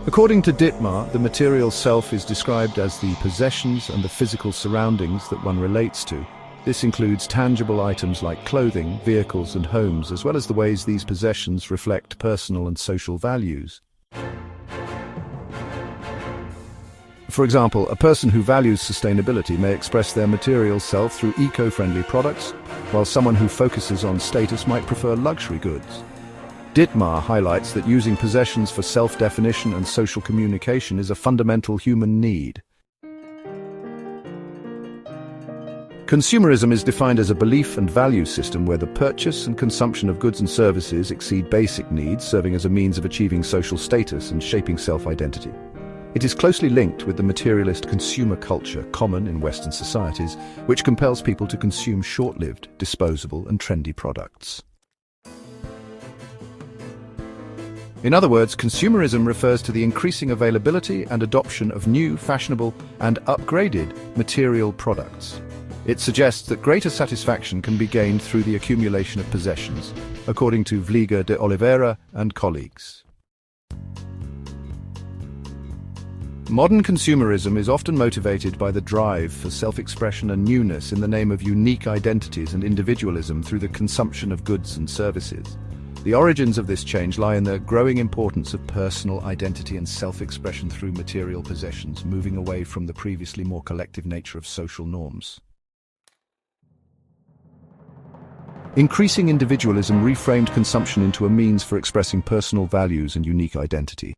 According to Dittmar, the material self is described as the possessions and the physical surroundings that one relates to. This includes tangible items like clothing, vehicles, and homes, as well as the ways these possessions reflect personal and social values. For example, a person who values sustainability may express their material self through eco-friendly products, while someone who focuses on status might prefer luxury goods. Dittmar highlights that using possessions for self-definition and social communication is a fundamental human need. Consumerism is defined as a belief and value system where the purchase and consumption of goods and services exceed basic needs, serving as a means of achieving social status and shaping self-identity. It is closely linked with the materialist consumer culture common in Western societies, which compels people to consume short-lived, disposable, and trendy products. In other words, consumerism refers to the increasing availability and adoption of new, fashionable, and upgraded material products. It suggests that greater satisfaction can be gained through the accumulation of possessions, according to Vlieger de Oliveira and colleagues. Modern consumerism is often motivated by the drive for self-expression and newness in the name of unique identities and individualism through the consumption of goods and services. The origins of this change lie in the growing importance of personal identity and self-expression through material possessions, moving away from the previously more collective nature of social norms. Increasing individualism reframed consumption into a means for expressing personal values and unique identity.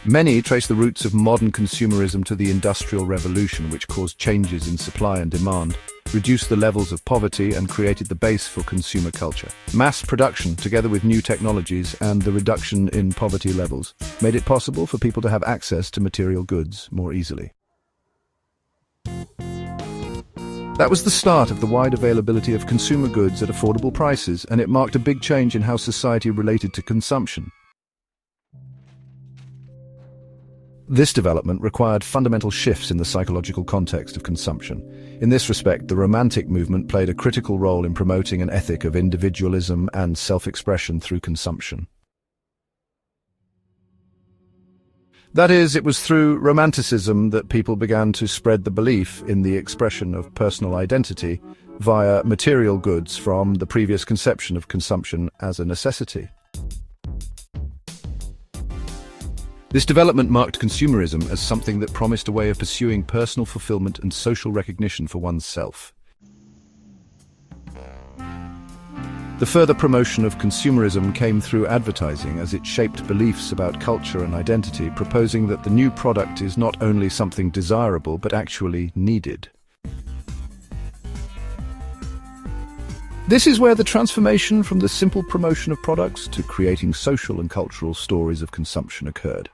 Many trace the roots of modern consumerism to the Industrial Revolution, which caused changes in supply and demand, reduced the levels of poverty, and created the base for consumer culture. Mass production, together with new technologies and the reduction in poverty levels, made it possible for people to have access to material goods more easily. That was the start of the wide availability of consumer goods at affordable prices, and it marked a big change in how society related to consumption. This development required fundamental shifts in the psychological context of consumption. In this respect, the Romantic movement played a critical role in promoting an ethic of individualism and self-expression through consumption. That is, it was through Romanticism that people began to spread the belief in the expression of personal identity via material goods from the previous conception of consumption as a necessity. This development marked consumerism as something that promised a way of pursuing personal fulfillment and social recognition for oneself. The further promotion of consumerism came through advertising as it shaped beliefs about culture and identity, proposing that the new product is not only something desirable but actually needed. This is where the transformation from the simple promotion of products to creating social and cultural stories of consumption occurred.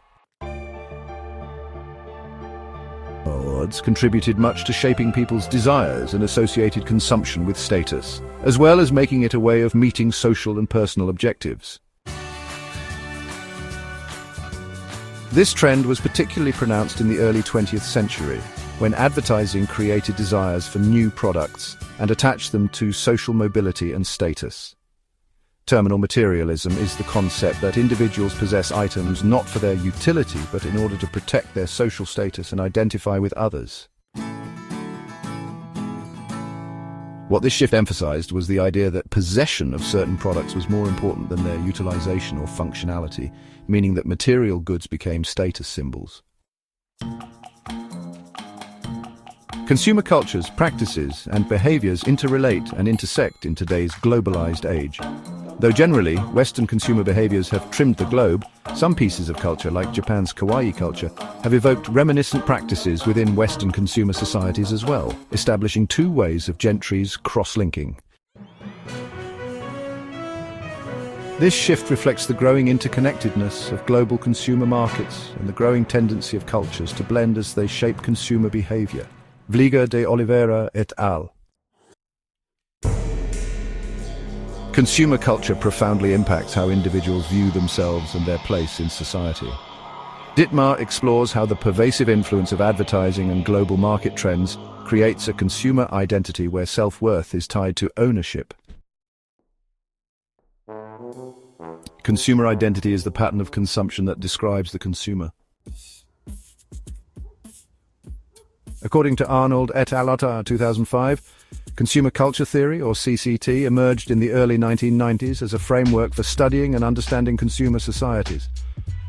Awards contributed much to shaping people's desires and associated consumption with status, as well as making it a way of meeting social and personal objectives. This trend was particularly pronounced in the early 20th century, when advertising created desires for new products and attached them to social mobility and status. Terminal materialism is the concept that individuals possess items not for their utility, but in order to protect their social status and identify with others. What this shift emphasized was the idea that possession of certain products was more important than their utilization or functionality, meaning that material goods became status symbols. Consumer cultures, practices, and behaviors interrelate and intersect in today's globalized age. Though generally, Western consumer behaviors have trimmed the globe, some pieces of culture, like Japan's kawaii culture, have evoked reminiscent practices within Western consumer societies as well, establishing two ways of gentry's cross-linking. This shift reflects the growing interconnectedness of global consumer markets and the growing tendency of cultures to blend as they shape consumer behavior. Vlieger de Oliveira et al. Consumer culture profoundly impacts how individuals view themselves and their place in society. Dittmar explores how the pervasive influence of advertising and global market trends creates a consumer identity where self-worth is tied to ownership. Consumer identity is the pattern of consumption that describes the consumer. According to Arnold et al. 2005, consumer culture theory, or CCT, emerged in the early 1990s as a framework for studying and understanding consumer societies.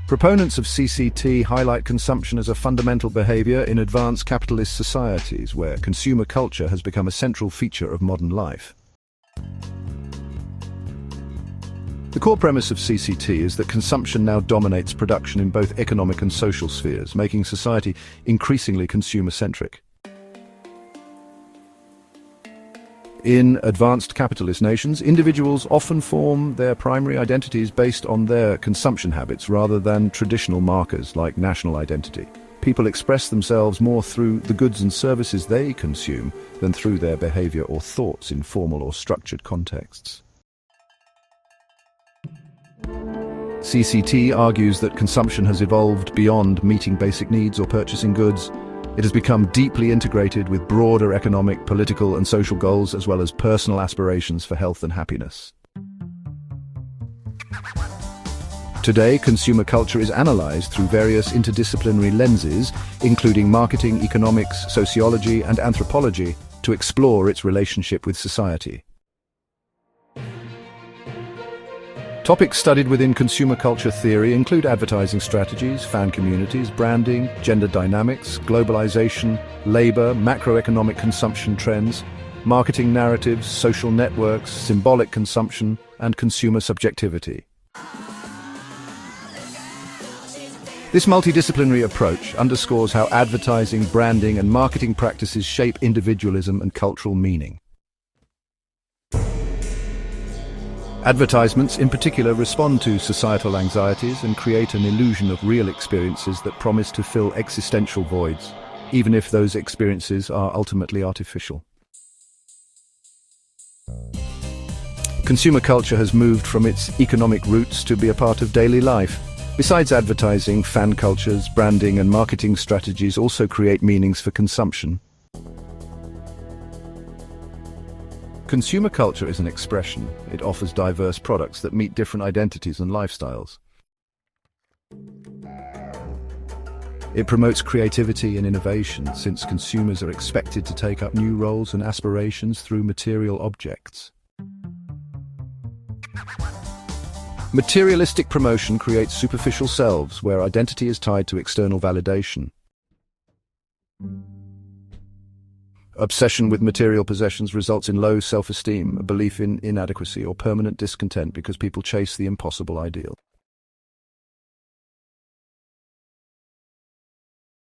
Proponents of CCT highlight consumption as a fundamental behavior in advanced capitalist societies, where consumer culture has become a central feature of modern life. The core premise of CCT is that consumption now dominates production in both economic and social spheres, making society increasingly consumer-centric. In advanced capitalist nations, individuals often form their primary identities based on their consumption habits rather than traditional markers like national identity. People express themselves more through the goods and services they consume than through their behavior or thoughts in formal or structured contexts. CCT argues that consumption has evolved beyond meeting basic needs or purchasing goods. It has become deeply integrated with broader economic, political, and social goals, as well as personal aspirations for health and happiness. Today, consumer culture is analyzed through various interdisciplinary lenses, including marketing, economics, sociology, and anthropology, to explore its relationship with society. Topics studied within consumer culture theory include advertising strategies, fan communities, branding, gender dynamics, globalization, labor, macroeconomic consumption trends, marketing narratives, social networks, symbolic consumption, and consumer subjectivity. This multidisciplinary approach underscores how advertising, branding, and marketing practices shape individualism and cultural meaning. Advertisements, in particular, respond to societal anxieties and create an illusion of real experiences that promise to fill existential voids, even if those experiences are ultimately artificial. Consumer culture has moved from its economic roots to be a part of daily life. Besides advertising, fan cultures, branding, and marketing strategies also create meanings for consumption. Consumer culture is an expression. It offers diverse products that meet different identities and lifestyles. It promotes creativity and innovation, since consumers are expected to take up new roles and aspirations through material objects. Materialistic promotion creates superficial selves, where identity is tied to external validation. Obsession with material possessions results in low self-esteem, a belief in inadequacy, or permanent discontent because people chase the impossible ideal.